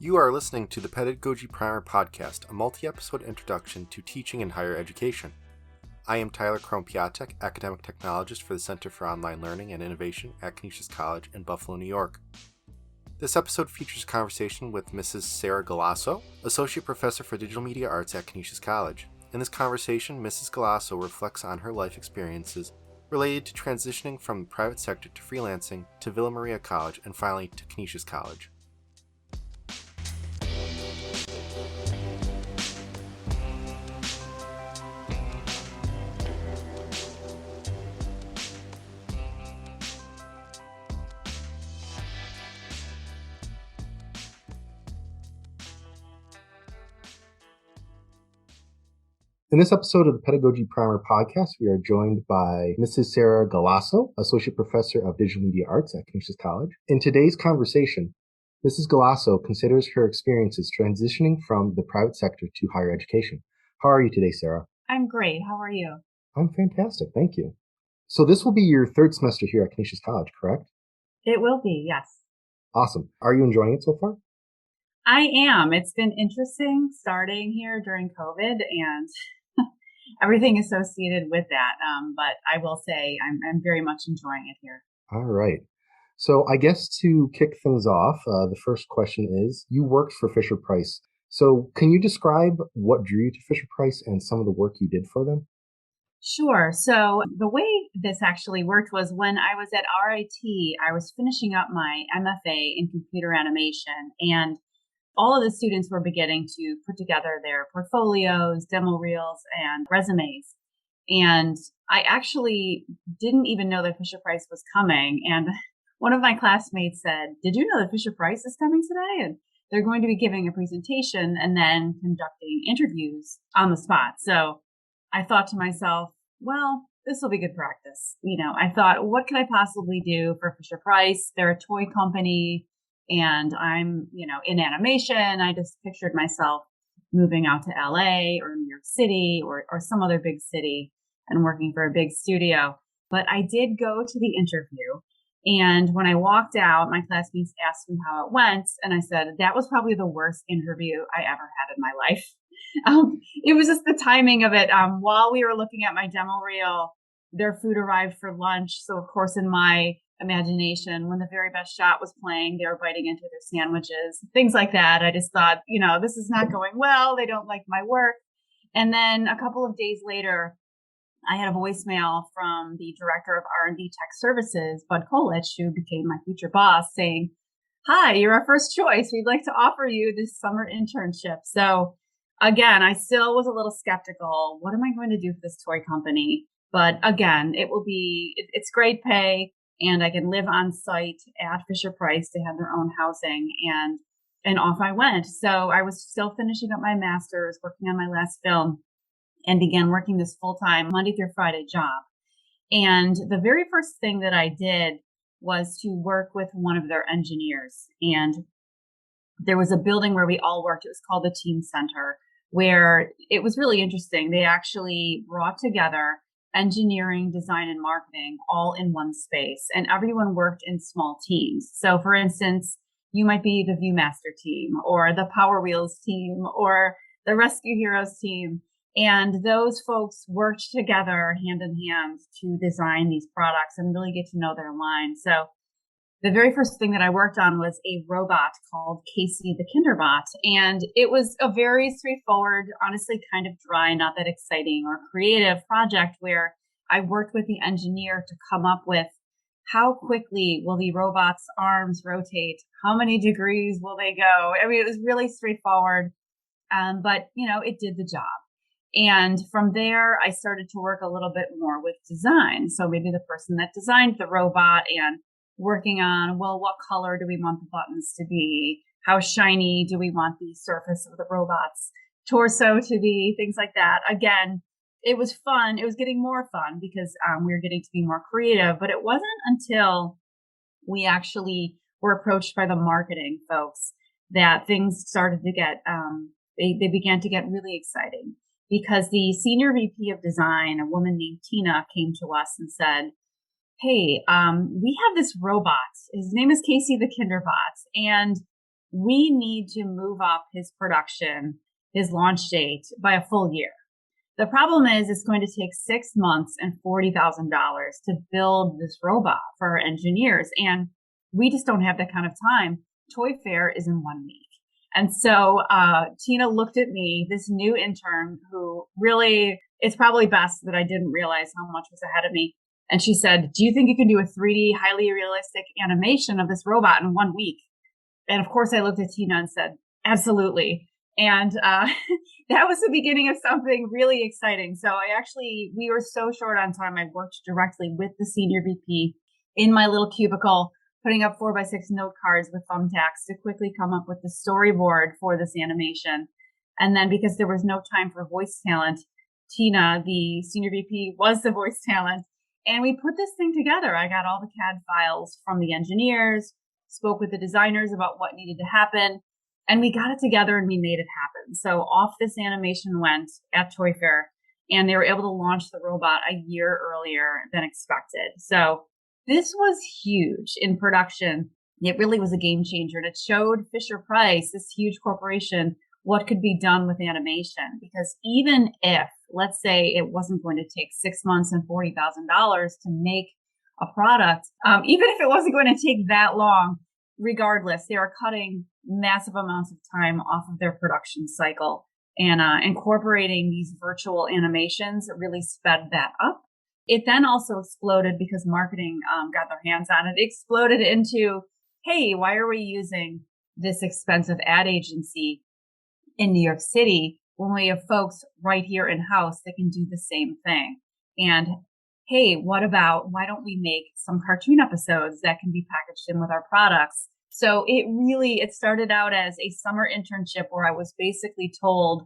You are listening to the Pedagogy Primer podcast, a multi-episode introduction to teaching in higher education. I am Tyler Krompiatek, academic technologist for the Center for Online Learning and Innovation at Canisius College in Buffalo, New York. This episode features a conversation with Mrs. Sarah Galasso, Associate Professor for Digital Media Arts at Canisius College. In this conversation, Mrs. Galasso reflects on her life experiences related to transitioning from the private sector to freelancing to Villa Maria College and finally to Canisius College. In this episode of the Pedagogy Primer podcast, we are joined by Mrs. Sarah Galasso, Associate Professor of Digital Media Arts at Canisius College. In today's conversation, Mrs. Galasso considers her experiences transitioning from the private sector to higher education. How are you today, Sarah? I'm great. How are you? I'm fantastic. Thank you. So this will be your third semester here at Canisius College, correct? It will be, yes. Awesome. Are you enjoying it so far? I am. It's been interesting starting here during COVID and everything associated with that. But I will say I'm very much enjoying it here. All right. So I guess to kick things off, the first question is, you worked for Fisher-Price. So can you describe what drew you to Fisher-Price and some of the work you did for them? Sure. So the way this actually worked was when I was at RIT, I was finishing up my MFA in computer animation, and all of the students were beginning to put together their portfolios, demo reels, and resumes. And I actually didn't even know that Fisher-Price was coming. And one of my classmates said, "Did you know that Fisher-Price is coming today? And they're going to be giving a presentation and then conducting interviews on the spot." So I thought to myself, well, this will be good practice. I thought, what could I possibly do for Fisher-Price? They're a toy company. And I'm, in animation. I just pictured myself moving out to LA or New York City or some other big city and working for a big studio. But I did go to the interview. And when I walked out, my classmates asked me how it went. And I said, that was probably the worst interview I ever had in my life. It was just the timing of it. While we were looking at my demo reel, their food arrived for lunch. So, of course, in my imagination, when the very best shot was playing, they were biting into their sandwiches, things like that. I just thought, this is not going well. They don't like my work. And then a couple of days later, I had a voicemail from the director of R&D Tech Services, Bud Kolich, who became my future boss, saying, "Hi, you're our first choice. We'd like to offer you this summer internship." So again, I still was a little skeptical. What am I going to do for this toy company? But again, it's great pay. And I can live on site at Fisher-Price. They have their own housing, and off I went. So I was still finishing up my master's, working on my last film, and began working this full-time Monday through Friday job. And the very first thing that I did was to work with one of their engineers. And there was a building where we all worked. It was called the Team Center, where it was really interesting. They actually brought together engineering, design, and marketing all in one space. And everyone worked in small teams. So for instance, you might be the Viewmaster team or the Power Wheels team or the Rescue Heroes team. And those folks worked together hand in hand to design these products and really get to know their line. So the very first thing that I worked on was a robot called Casey the Kinderbot. And it was a very straightforward, honestly, kind of dry, not that exciting or creative project where I worked with the engineer to come up with how quickly will the robot's arms rotate? How many degrees will they go? I mean, it was really straightforward, but, it did the job. And from there, I started to work a little bit more with design. So maybe the person that designed the robot and working on, well, what color do we want the buttons to be? How shiny do we want the surface of the robot's torso to be? Things like that. Again, it was fun. It was getting more fun because we were getting to be more creative. But it wasn't until we actually were approached by the marketing folks that things started to get, they began to get really exciting. Because the senior VP of design, a woman named Tina, came to us and said, "Hey, we have this robot. His name is Casey the Kinderbot. And we need to move up his production, his launch date by a full year. The problem is it's going to take 6 months and $40,000 to build this robot for our engineers. And we just don't have that kind of time. Toy Fair is in 1 week. And so Tina looked at me, this new intern who really, it's probably best that I didn't realize how much was ahead of me. And she said, do you think you can do a 3D highly realistic animation of this robot in 1 week? And of course, I looked at Tina and said, absolutely. And that was the beginning of something really exciting. So we were so short on time. I worked directly with the senior VP in my little cubicle, putting up 4x6 note cards with thumbtacks to quickly come up with the storyboard for this animation. And then because there was no time for voice talent, Tina, the senior VP, was the voice talent. And we put this thing together. I got all the CAD files from the engineers, spoke with the designers about what needed to happen, and we got it together and we made it happen. So off this animation went at Toy Fair, and they were able to launch the robot a year earlier than expected. So this was huge in production. It really was a game changer, and it showed Fisher-Price, this huge corporation, what could be done with animation. Because even if, let's say, it wasn't going to take 6 months and $40,000 to make a product, even if it wasn't going to take that long, regardless, they are cutting massive amounts of time off of their production cycle, and incorporating these virtual animations really sped that up. It then also exploded because marketing got their hands on it. It exploded into, hey, why are we using this expensive ad agency in New York City when we have folks right here in-house that can do the same thing? And hey, why don't we make some cartoon episodes that can be packaged in with our products? So it started out as a summer internship where I was basically told,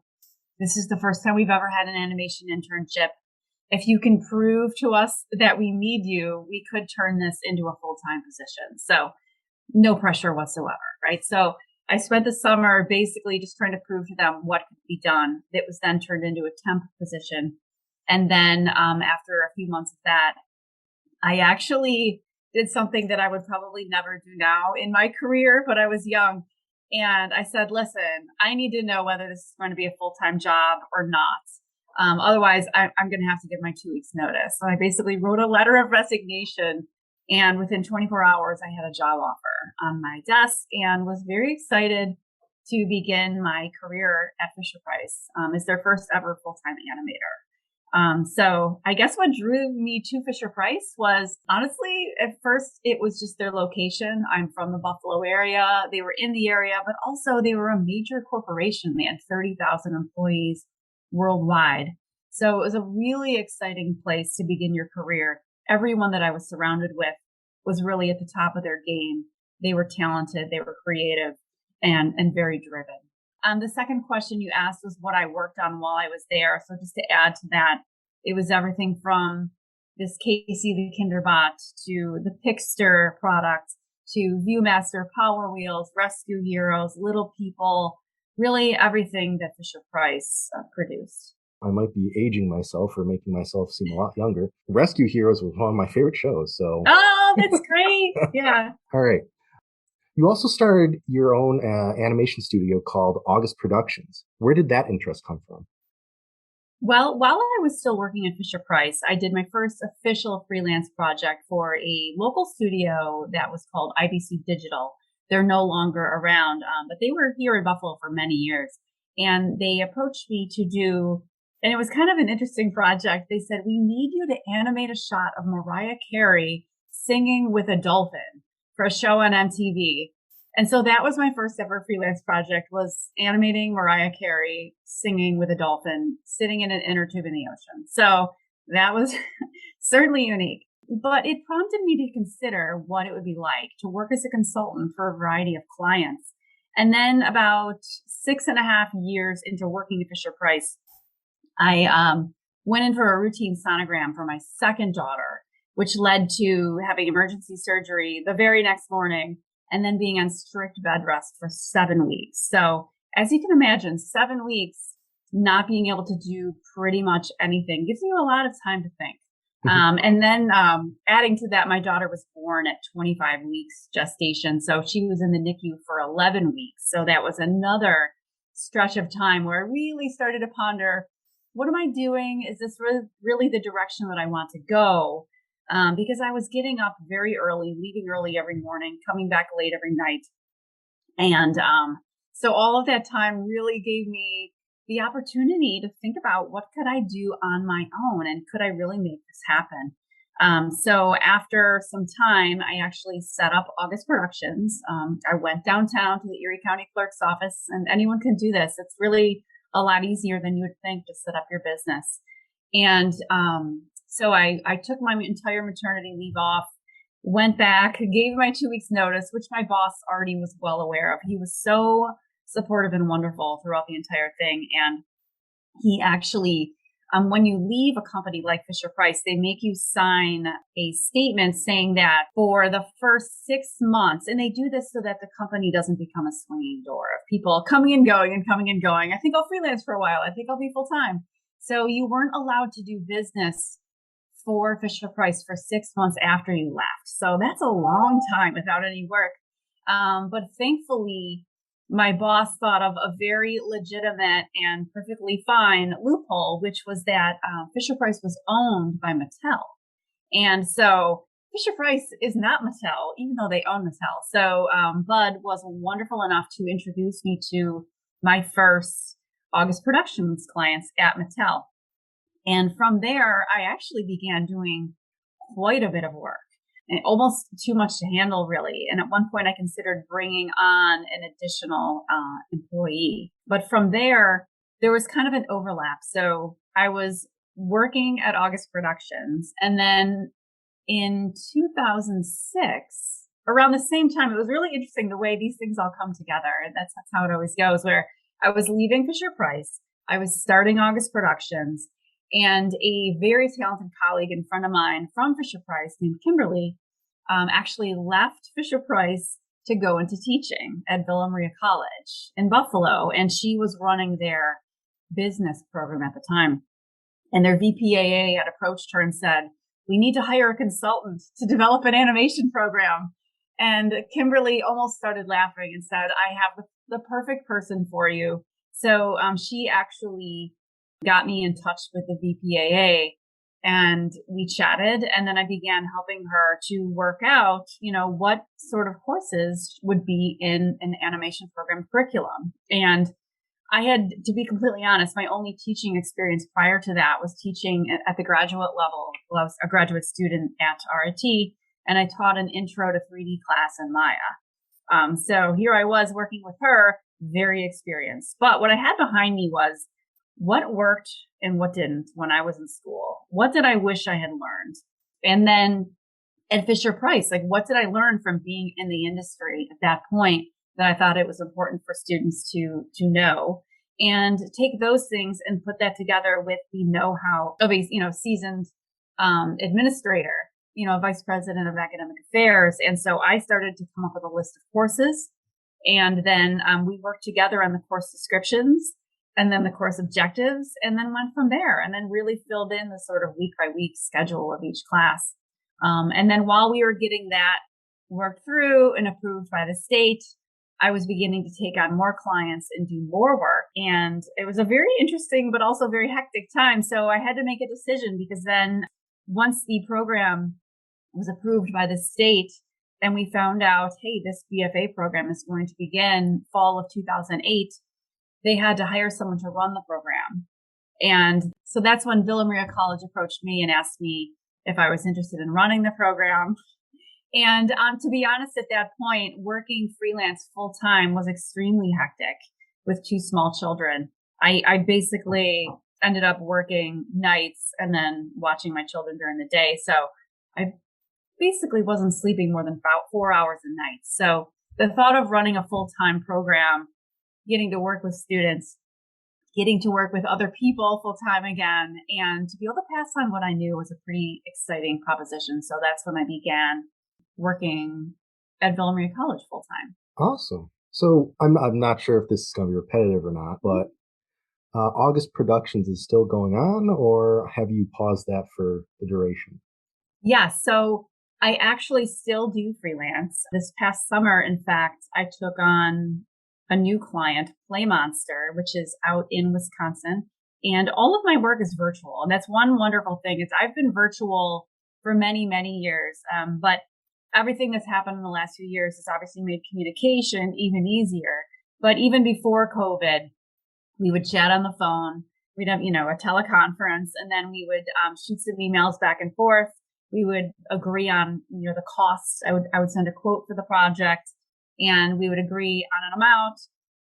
this is the first time we've ever had an animation internship. If you can prove to us that we need you, we could turn this into a full-time position. So no pressure whatsoever, right? So I spent the summer basically just trying to prove to them what could be done. It was then turned into a temp position. And then after a few months of that, I actually did something that I would probably never do now in my career, but I was young. And I said, listen, I need to know whether this is going to be a full-time job or not. Otherwise, I'm going to have to give my 2 weeks notice. So I basically wrote a letter of resignation. And within 24 hours, I had a job offer on my desk and was very excited to begin my career at Fisher-Price as their first ever full-time animator. So I guess what drew me to Fisher-Price was, honestly, at first it was just their location. I'm from the Buffalo area. They were in the area, but also they were a major corporation. They had 30,000 employees worldwide. So it was a really exciting place to begin your career. Everyone that I was surrounded with was really at the top of their game. They were talented, they were creative, and very driven. The second question you asked was what I worked on while I was there. So just to add to that, it was everything from this Casey the Kinderbot to the Pixter product to Viewmaster, Power Wheels, Rescue Heroes, Little People, really everything that Fisher-Price produced. I might be aging myself or making myself seem a lot younger. Rescue Heroes was one of my favorite shows. So. Oh, that's great. Yeah. All right. You also started your own animation studio called August Productions. Where did that interest come from? Well, while I was still working at Fisher-Price, I did my first official freelance project for a local studio that was called IBC Digital. They're no longer around, but they were here in Buffalo for many years. And they approached me to do, and it was kind of an interesting project. They said, we need you to animate a shot of Mariah Carey singing with a dolphin for a show on MTV. And so that was my first ever freelance project, was animating Mariah Carey singing with a dolphin sitting in an inner tube in the ocean. So that was certainly unique. But it prompted me to consider what it would be like to work as a consultant for a variety of clients. And then about 6.5 years into working at Fisher-Price, I went in for a routine sonogram for my second daughter, which led to having emergency surgery the very next morning and then being on strict bed rest for 7 weeks. So as you can imagine, 7 weeks not being able to do pretty much anything gives you a lot of time to think. And then adding to that, my daughter was born at 25 weeks gestation. So she was in the NICU for 11 weeks. So that was another stretch of time where I really started to ponder, what am I doing? Is this really the direction that I want to go? Because I was getting up very early, leaving early every morning, coming back late every night. And so all of that time really gave me the opportunity to think about, what could I do on my own, and could I really make this happen? So after some time, I actually set up August Productions. I went downtown to the Erie County Clerk's office, and anyone can do this. It's really a lot easier than you would think to set up your business. And so I took my entire maternity leave off, went back, gave my 2 weeks notice, which my boss already was well aware of. He was so supportive and wonderful throughout the entire thing. And he actually, when you leave a company like Fisher Price, they make you sign a statement saying that for the first 6 months, and they do this so that the company doesn't become a swinging door of people coming and going and coming and going. I think I'll freelance for a while. I think I'll be full time. So you weren't allowed to do business for Fisher Price for 6 months after you left. So that's a long time without any work. But thankfully, my boss thought of a very legitimate and perfectly fine loophole, which was that Fisher Price was owned by Mattel. And so Fisher Price is not Mattel, even though they own Mattel. So Bud was wonderful enough to introduce me to my first August Productions clients at Mattel. And from there, I actually began doing quite a bit of work, and almost too much to handle, really. And at one point, I considered bringing on an additional employee. But from there was kind of an overlap. So I was working at August Productions. And then in 2006, around the same time, it was really interesting the way these things all come together. That's how it always goes, where I was leaving Fisher Price. I was starting August Productions. And a very talented colleague and friend of mine from Fisher Price named Kimberly actually left Fisher Price to go into teaching at Villa Maria College in Buffalo. And she was running their business program at the time. And their VPAA had approached her and said, "We need to hire a consultant to develop an animation program." And Kimberly almost started laughing and said, "I have the perfect person for you." So she actually got me in touch with the VPAA, and we chatted, and then I began helping her to work out, what sort of courses would be in an animation program curriculum. And I had, to be completely honest, my only teaching experience prior to that was teaching at the graduate level. Well, I was a graduate student at RIT, and I taught an intro to 3D class in Maya. So here I was working with her, very experienced. But what I had behind me was, what worked and what didn't when I was in school? What did I wish I had learned? And then at Fisher Price, what did I learn from being in the industry at that point that I thought it was important for students to know, and take those things and put that together with the know-how of a, seasoned administrator, vice president of academic affairs. And so I started to come up with a list of courses, and then we worked together on the course descriptions, and then the course objectives, and then went from there, and then really filled in the sort of week by week schedule of each class. And then while we were getting that worked through and approved by the state, I was beginning to take on more clients and do more work. And it was a very interesting, but also very hectic time. So I had to make a decision, because then once the program was approved by the state and we found out, hey, this BFA program is going to begin fall of 2008, they had to hire someone to run the program. And so that's when Villa Maria College approached me and asked me if I was interested in running the program. And to be honest, at that point, working freelance full time was extremely hectic with two small children. I basically ended up working nights and then watching my children during the day. So I basically wasn't sleeping more than about 4 hours a night. So the thought of running a full-time program, getting to work with students, getting to work with other people full time again, and to be able to pass on what I knew was a pretty exciting proposition. So that's when I began working at Villa Maria College full time. Awesome. So I'm not sure if this is going to be repetitive or not, but August Productions is still going on, or have you paused that for the duration? Yeah, so I actually still do freelance. This past summer, in fact, I took on a new client, Play Monster, which is out in Wisconsin. And all of my work is virtual. And that's one wonderful thing is I've been virtual for many, many years. But everything that's happened in the last few years has obviously made communication even easier. But even before COVID, we would chat on the phone. We'd have, a teleconference, and then we would shoot some emails back and forth. We would agree on, the costs. I would send a quote for the project, and we would agree on an amount,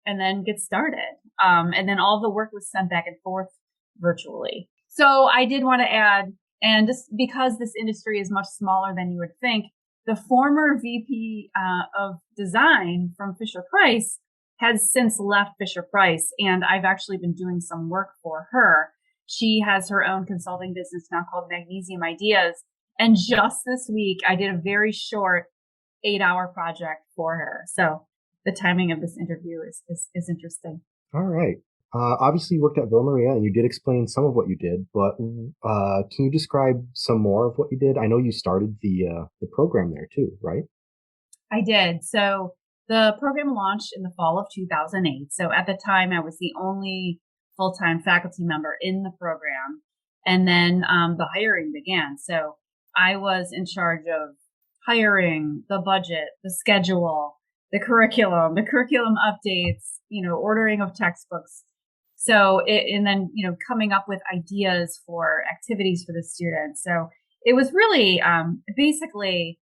and then get started. And then all the work was sent back and forth virtually. So I did want to add, and just because this industry is much smaller than you would think, the former VP of design from Fisher Price has since left Fisher Price, and I've actually been doing some work for her. She has her own consulting business now called Magnesium Ideas. And just this week, I did a very short 8-hour project for her. So the timing of this interview is interesting. All right. Obviously, you worked at Villa Maria, and you did explain some of what you did, but can you describe some more of what you did? I know you started the program there too, right? I did. So the program launched in the fall of 2008. So at the time, I was the only full-time faculty member in the program. And then the hiring began. So I was in charge of hiring, the budget, the schedule, the curriculum updates, ordering of textbooks. So, and then, coming up with ideas for activities for the students. So it was really basically,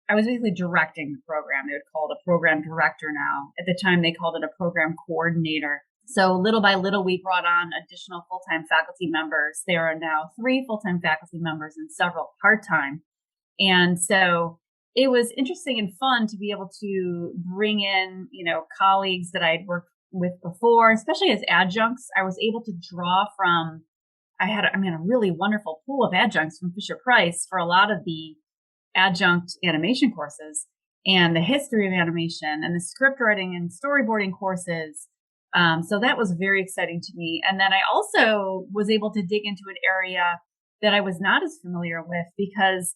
I was basically directing the program. They would call it a program director now. At the time, they called it a program coordinator. So little by little, we brought on additional full-time faculty members. There are now 3 full-time faculty members and several part-time. And so it was interesting and fun to be able to bring in, colleagues that I'd worked with before, especially as adjuncts. I was able to draw from, I had a really wonderful pool of adjuncts from Fisher Price for a lot of the adjunct animation courses and the history of animation and the script writing and storyboarding courses. So that was very exciting to me. And then I also was able to dig into an area that I was not as familiar with because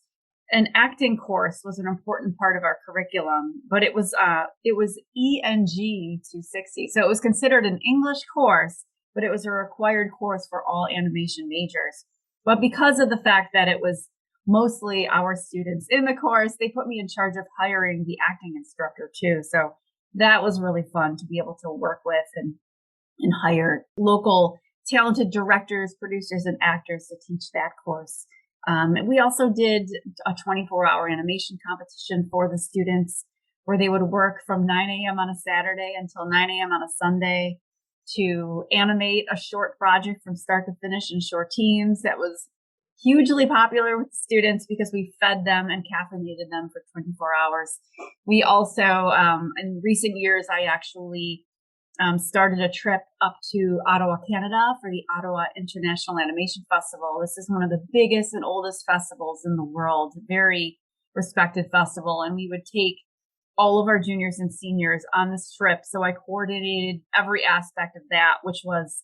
an acting course was an important part of our curriculum, but it was ENG 260. So it was considered an English course, but it was a required course for all animation majors. But because of the fact that it was mostly our students in the course, they put me in charge of hiring the acting instructor too. So that was really fun to be able to work with and hire local talented directors, producers, and actors to teach that course. We also did a 24-hour animation competition for the students where they would work from 9 a.m. on a Saturday until 9 a.m. on a Sunday to animate a short project from start to finish in short teams. That was hugely popular with students because we fed them and caffeinated them for 24 hours. We also, in recent years, I actually started a trip up to Ottawa, Canada for the Ottawa International Animation Festival. This is one of the biggest and oldest festivals in the world, very respected festival. And we would take all of our juniors and seniors on this trip. So I coordinated every aspect of that, which was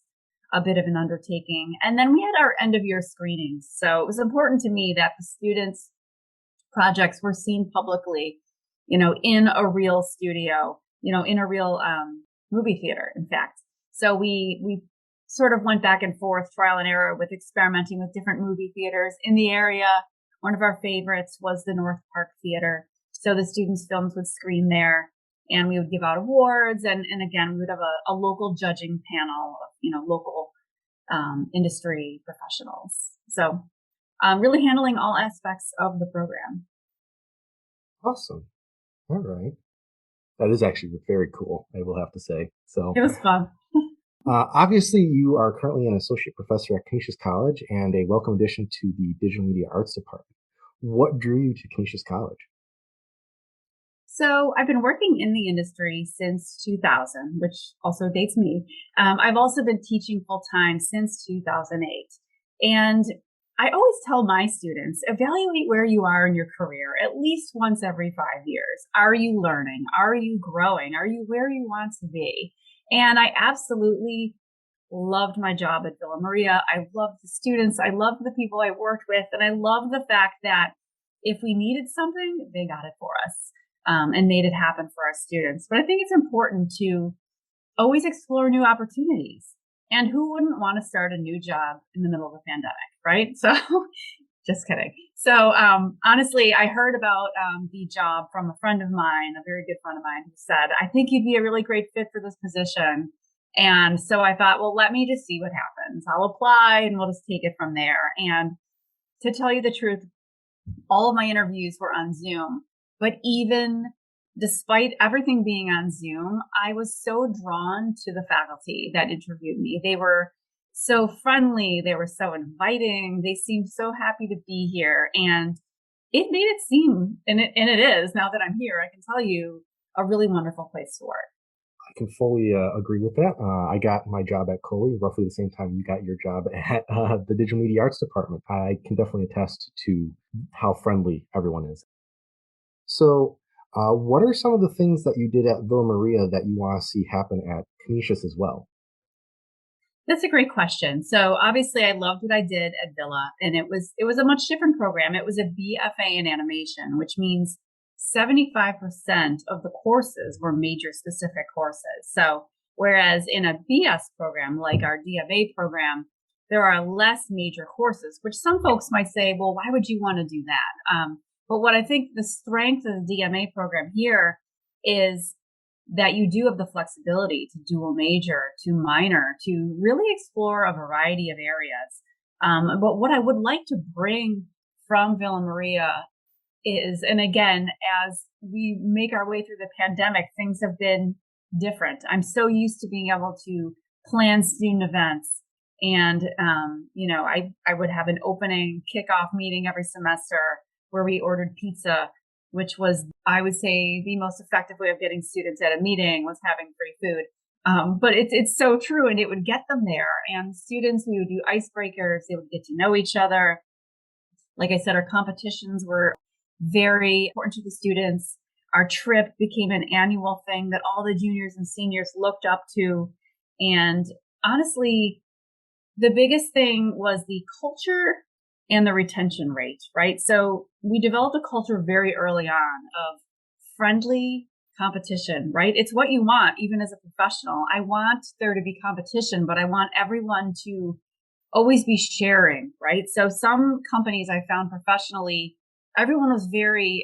a bit of an undertaking. And then we had our end of year screenings. So it was important to me that the students' projects were seen publicly, in a real studio, in a real movie theater, in fact. So we sort of went back and forth, trial and error with experimenting with different movie theaters in the area. One of our favorites was the North Park Theater. So the students' films would screen there and we would give out awards. And again, we would have a local judging panel of, local industry professionals. So really handling all aspects of the program. Awesome. All right. That is actually very cool, I will have to say. So it was fun. Obviously, you are currently an associate professor at Canisius College and a welcome addition to the Digital Media Arts Department. What drew you to Canisius College? So I've been working in the industry since 2000, which also dates me. I've also been teaching full time since 2008. And I always tell my students, evaluate where you are in your career at least once every 5 years. Are you learning? Are you growing? Are you where you want to be? And I absolutely loved my job at Villa Maria. I loved the students. I loved the people I worked with. And I loved the fact that if we needed something, they got it for us, and made it happen for our students. But I think it's important to always explore new opportunities. And who wouldn't want to start a new job in the middle of a pandemic, right? So just kidding. So honestly, I heard about the job from a friend of mine, a very good friend of mine, who said, I think you'd be a really great fit for this position. And so I thought, well, let me just see what happens. I'll apply and we'll just take it from there. And to tell you the truth, all of my interviews were on Zoom. But even despite everything being on Zoom, I was so drawn to the faculty that interviewed me. They were so friendly. They were so inviting. They seemed so happy to be here. And it made it seem, and it is, now that I'm here, I can tell you, a really wonderful place to work. I can fully agree with that. I got my job at Coley roughly the same time you got your job at the Digital Media Arts Department. I can definitely attest to how friendly everyone is. So, what are some of the things that you did at Villa Maria that you want to see happen at Canisius as well? That's a great question. So obviously I loved what I did at Villa, and it was a much different program. It was a BFA in animation, which means 75% of the courses were major specific courses. So whereas in a BS program like our DMA program, there are less major courses, which some folks might say, well, why would you want to do that? But what I think the strength of the DMA program here is that you do have the flexibility to dual major, to minor, to really explore a variety of areas. But what I would like to bring from Villa Maria is, and again, as we make our way through the pandemic, things have been different. I'm so used to being able to plan student events. And, I would have an opening kickoff meeting every semester where we ordered pizza, which was, I would say, the most effective way of getting students at a meeting was having free food. But it's so true, and it would get them there. And students, we would do icebreakers. They would get to know each other. Like I said, our competitions were very important to the students. Our trip became an annual thing that all the juniors and seniors looked up to. And honestly, the biggest thing was the culture and the retention rate, right? So we developed a culture very early on of friendly competition, right? It's what you want, even as a professional. I want there to be competition, but I want everyone to always be sharing, right? So some companies I found professionally, everyone was very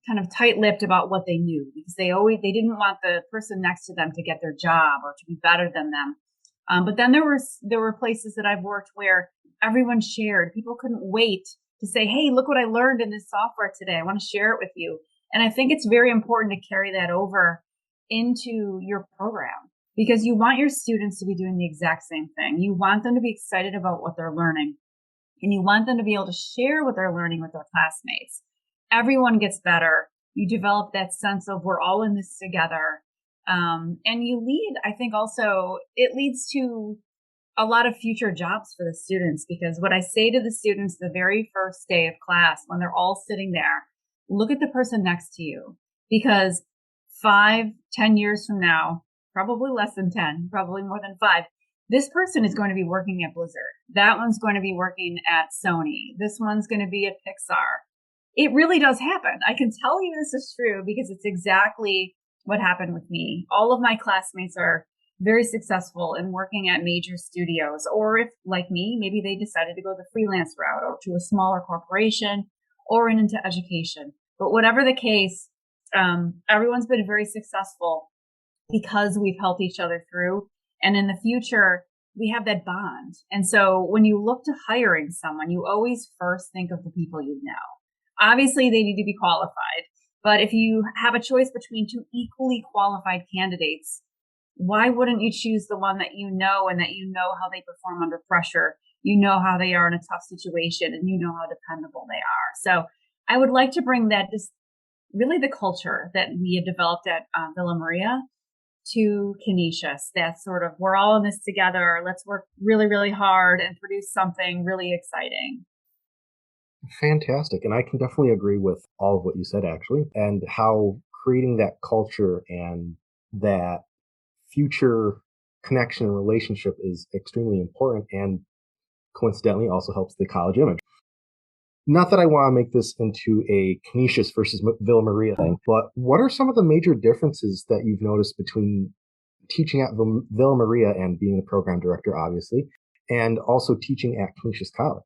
kind of tight-lipped about what they knew, because they didn't want the person next to them to get their job or to be better than them. But then there were places that I've worked where everyone shared. People couldn't wait to say, hey, look what I learned in this software today. I want to share it with you. And I think it's very important to carry that over into your program, because you want your students to be doing the exact same thing. You want them to be excited about what they're learning, and you want them to be able to share what they're learning with their classmates. Everyone gets better. You develop that sense of we're all in this together. And you lead, I think also, it leads to a lot of future jobs for the students, because what I say to the students the very first day of class, when they're all sitting there, look at the person next to you, because 5, 10 years from now, probably less than 10, probably more than 5, this person is going to be working at Blizzard. That one's going to be working at Sony. This one's going to be at Pixar. It really does happen. I can tell you this is true because it's exactly what happened with me. All of my classmates are very successful in working at major studios, or if, like me, maybe they decided to go the freelance route or to a smaller corporation or into education. But whatever the case, everyone's been very successful because we've helped each other through. And in the future, we have that bond. And so when you look to hiring someone, you always first think of the people you know. Obviously, they need to be qualified. But if you have a choice between two equally qualified candidates, why wouldn't you choose the one that you know, and that you know how they perform under pressure? You know how they are in a tough situation, and you know how dependable they are. So I would like to bring that, just really the culture that we had developed at Villa Maria, to Canisius. That sort of, we're all in this together. Let's work really, really hard and produce something really exciting. Fantastic. And I can definitely agree with all of what you said, actually, and how creating that culture and that future connection and relationship is extremely important and coincidentally also helps the college image. Not that I want to make this into a Canisius versus Villa Maria thing, but what are some of the major differences that you've noticed between teaching at Villa Maria and being the program director, obviously, and also teaching at Canisius College?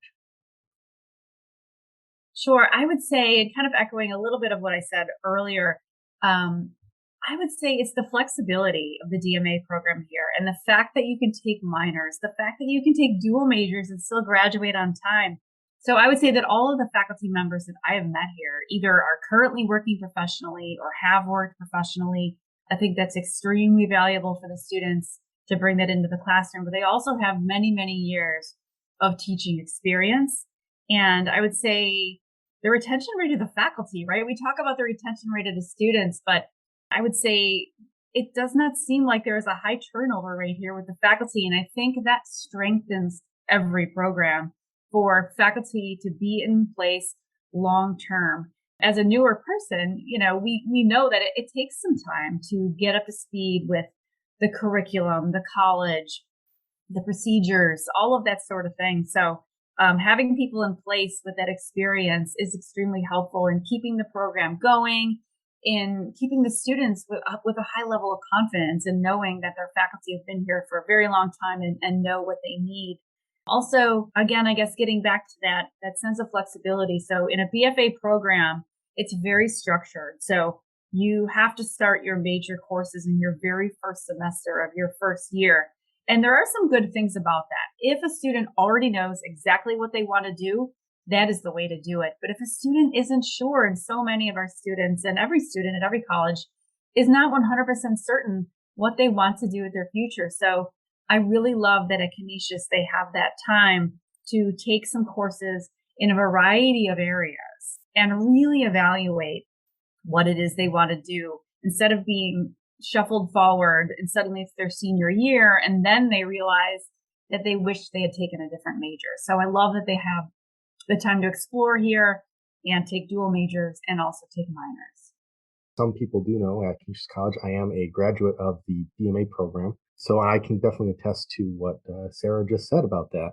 Sure. I would say, and kind of echoing a little bit of what I said earlier, I would say it's the flexibility of the DMA program here and the fact that you can take minors, the fact that you can take dual majors and still graduate on time. So I would say that all of the faculty members that I have met here either are currently working professionally or have worked professionally. I think that's extremely valuable for the students to bring that into the classroom, but they also have many, many years of teaching experience. And I would say the retention rate of the faculty, right? We talk about the retention rate of the students, but I would say it does not seem like there is a high turnover rate here with the faculty. And I think that strengthens every program for faculty to be in place long term. As a newer person, we know that it takes some time to get up to speed with the curriculum, the college, the procedures, all of that sort of thing. So having people in place with that experience is extremely helpful in keeping the program going, in keeping the students with a high level of confidence and knowing that their faculty have been here for a very long time and know what they need. Also, again, I guess getting back to that sense of flexibility. So in a BFA program, it's very structured. So you have to start your major courses in your very first semester of your first year. And there are some good things about that. If a student already knows exactly what they want to do, that is the way to do it. But if a student isn't sure, and so many of our students and every student at every college is not 100% certain what they want to do with their future. So I really love that at Canisius, they have that time to take some courses in a variety of areas and really evaluate what it is they want to do instead of being shuffled forward and suddenly it's their senior year and then they realize that they wish they had taken a different major. So I love that they have the time to explore here and take dual majors and also take minors. Some people do know at Canisius College, I am a graduate of the DMA program, so I can definitely attest to what Sarah just said about that.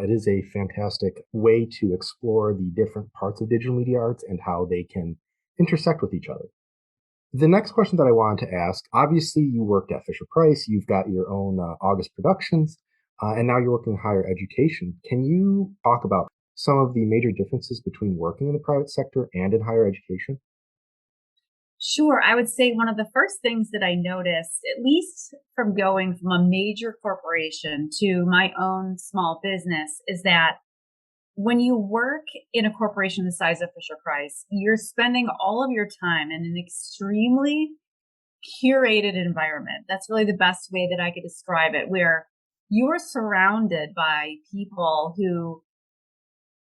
It is a fantastic way to explore the different parts of digital media arts and how they can intersect with each other. The next question that I wanted to ask, obviously you worked at Fisher-Price, you've got your own August Productions, and now you're working in higher education. Can you talk about some of the major differences between working in the private sector and in higher education? Sure. I would say one of the first things that I noticed, at least from going from a major corporation to my own small business, is that when you work in a corporation the size of Fisher-Price, you're spending all of your time in an extremely curated environment. That's really the best way that I could describe it, where you are surrounded by people who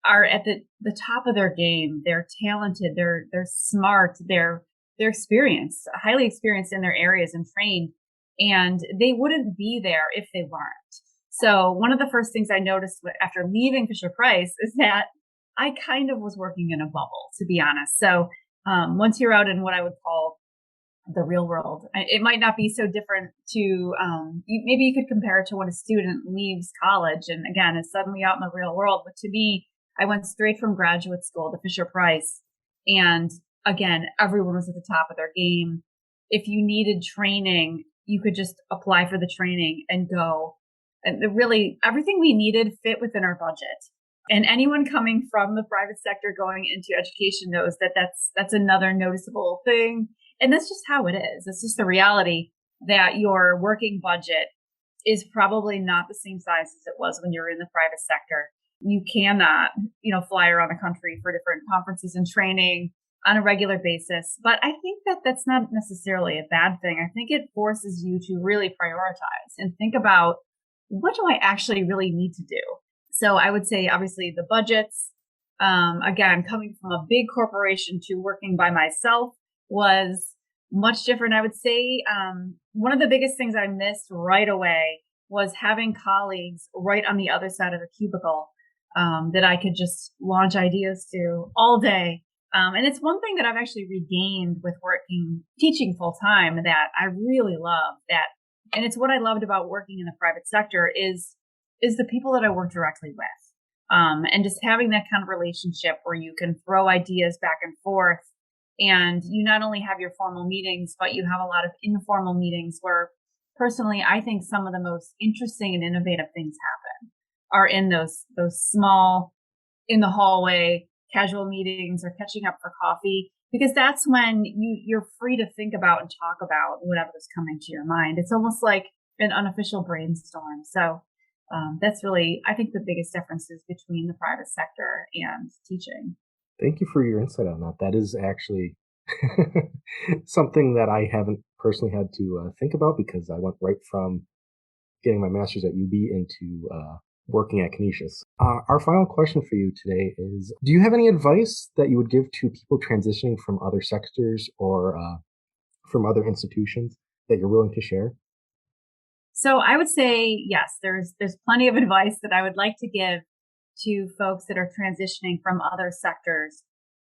are at the top of their game. They're talented, they're smart, they're experienced, highly experienced in their areas and trained, and they wouldn't be there if they weren't. So one of the first things I noticed after leaving Fisher-Price is that I kind of was working in a bubble, to be honest. So once you're out in what I would call the real world, it might not be so different to, maybe you could compare it to when a student leaves college and again is suddenly out in the real world. But to me, I went straight from graduate school to Fisher-Price, and again, everyone was at the top of their game. If you needed training, you could just apply for the training and go. And really, everything we needed fit within our budget. And anyone coming from the private sector going into education knows that that's another noticeable thing. And that's just how it is. It's just the reality that your working budget is probably not the same size as it was when you were in the private sector. You cannot, fly around the country for different conferences and training on a regular basis. But I think that that's not necessarily a bad thing. I think it forces you to really prioritize and think about, what do I actually really need to do? So I would say, obviously, the budgets, again, coming from a big corporation to working by myself was much different. I would say one of the biggest things I missed right away was having colleagues right on the other side of the cubicle that I could just launch ideas to all day. And it's one thing that I've actually regained with teaching full time that I really love, that And it's what I loved about working in the private sector is the people that I work directly with. And just having that kind of relationship where you can throw ideas back and forth. And you not only have your formal meetings, but you have a lot of informal meetings where personally, I think some of the most interesting and innovative things happen are in those small, in the hallway, casual meetings or catching up for coffee, because that's when you're free to think about and talk about whatever's coming to your mind. It's almost like an unofficial brainstorm. So that's really, I think, the biggest differences between the private sector and teaching. Thank you for your insight on that. That is actually something that I haven't personally had to think about, because I went right from getting my master's at UB into working at Canisius. Our final question for you today is, do you have any advice that you would give to people transitioning from other sectors or from other institutions that you're willing to share? So I would say, yes, there's plenty of advice that I would like to give to folks that are transitioning from other sectors.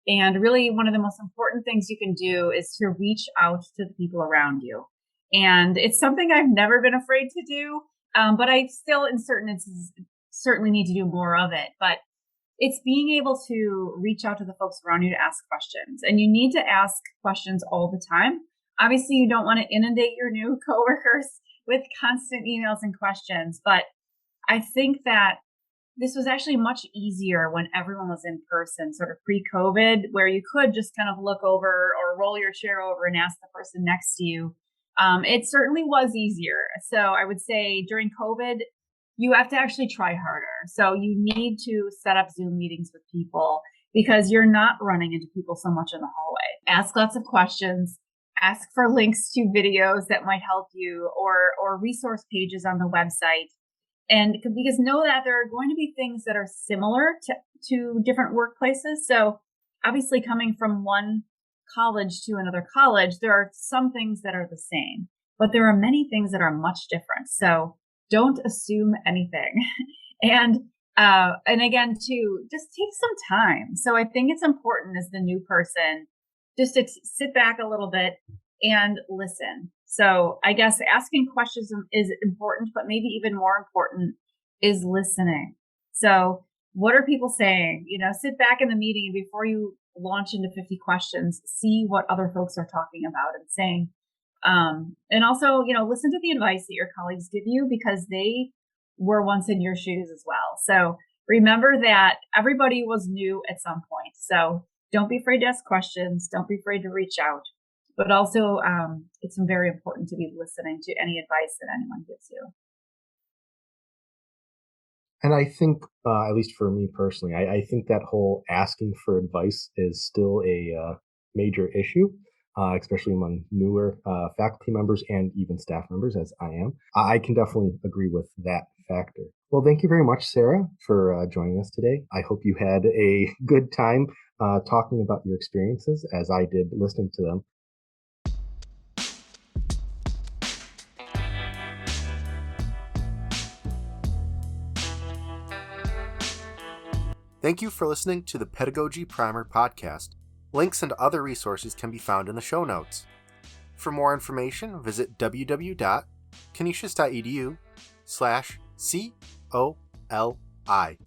And really, one of the most important things you can do is to reach out to the people around you. And it's something I've never been afraid to do, but I still, in certain instances, certainly need to do more of it. But it's being able to reach out to the folks around you to ask questions. And you need to ask questions all the time. Obviously, you don't want to inundate your new coworkers with constant emails and questions. But I think that this was actually much easier when everyone was in person, sort of pre-COVID, where you could just kind of look over or roll your chair over and ask the person next to you. It certainly was easier. So I would say during COVID, you have to actually try harder. So you need to set up Zoom meetings with people because you're not running into people so much in the hallway. Ask lots of questions. Ask for links to videos that might help you or resource pages on the website. And because know that there are going to be things that are similar to different workplaces. So obviously coming from one college to another college, there are some things that are the same, but there are many things that are much different. So don't assume anything. And again, too, just take some time. So I think it's important as the new person just to sit back a little bit and listen. So I guess asking questions is important, but maybe even more important is listening. So what are people saying? Sit back in the meeting and before you launch into 50 questions, see what other folks are talking about and saying. And also, listen to the advice that your colleagues give you because they were once in your shoes as well. So remember that everybody was new at some point. So don't be afraid to ask questions. Don't be afraid to reach out. But also, it's very important to be listening to any advice that anyone gives you. And I think, at least for me personally, I think that whole asking for advice is still a major issue, especially among newer faculty members and even staff members, as I am. I can definitely agree with that factor. Well, thank you very much, Sarah, for joining us today. I hope you had a good time talking about your experiences, as I did listening to them. Thank you for listening to the Pedagogy Primer podcast. Links and other resources can be found in the show notes. For more information, visit www.canisius.edu/COLI.